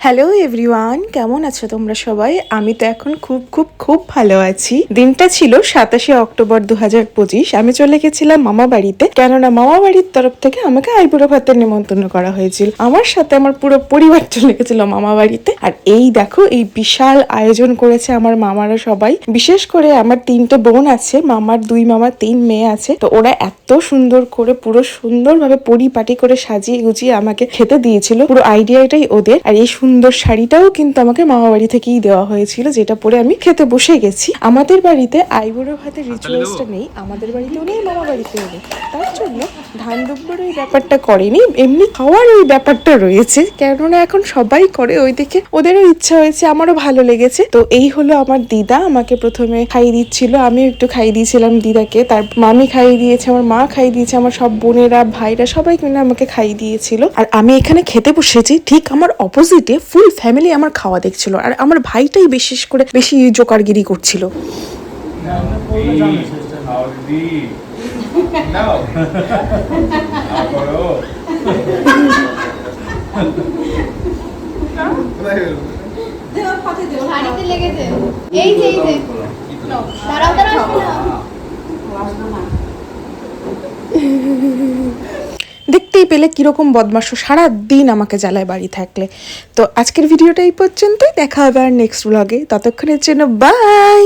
Hello everyone, কেমন আছো তোমরা সবাই? আমি তো এখন খুব খুব খুব ভালো আছি। দিনটা ছিল 27শে অক্টোবর 2025। আমি চলে গেছিলাম মামা বাড়িতে, কেননা মামা বাড়ির তরফ থেকে আমাকে আইবুড়ো ভাতের নিমন্ত্রণ করা হয়েছিল। আমার সাথে আমার পুরো পরিবার চলে গেছিল মামা বাড়িতে। আর এই দেখো, এই বিশাল আয়োজন করেছে আমার মামারা সবাই। বিশেষ করে আমার 3টে বোন আছে, মামার 2 মামা 3 মেয়ে আছে। তো ওরা এত সুন্দর করে পুরো সুন্দরভাবে পরিপাটি করে সাজিয়ে গুছিয়ে আমাকে খেতে দিয়েছিল। পুরো আইডিয়াটাই ওদের। আর এই সুন্দর শাড়িটাও কিন্তু আমাকে মামা বাড়ি থেকেই দেওয়া হয়েছিল, যেটা পরে আমি খেতে বসে গেছি। আমাদের বাড়িতে আইবুড়ো ভাতের রিচুয়ালসটা নেই, আমাদের বাড়িতেও নেই, মামা বাড়িতেও নেই। তার জন্য ধান দুব্বর ওই ব্যাপারটা করেনি, এমনি খাওয়ার ওই ব্যাপারটা রয়েছে। কেননা এখন সবাই করে, ওই দেখে ওদেরও ইচ্ছা হয়েছে, আমারও ভালো লেগেছে। তো এই হলো আমার দিদা আমাকে প্রথমে খাইয়ে দিচ্ছিল, আমিও একটু খাইয়ে দিয়েছিলাম দিদাকে। তার মামি খাইয়ে দিয়েছে, আমার মা খাইয়ে দিয়েছে, আমার সব বোনেরা ভাইরা সবাই কিনে আমাকে খাইয়ে দিয়েছিল। আর আমি এখানে খেতে বসেছি, ঠিক আমার অপোজিটে ফুল ফ্যামিলি আমার খাওয়া দেখছিল। আর আমার ভাইটাই বিশেষ করে বেশি জোকারগিরি করছিল। দেখতেই পেলে কিরকম বদমাশ, সারা দিন আমাকে জ্বালায় বাড়ি থাকলে। তো আজকের ভিডিওটা এই পর্যন্তই, দেখা হবে আর নেক্সট ব্লগে। ততক্ষণের জন্য বাই।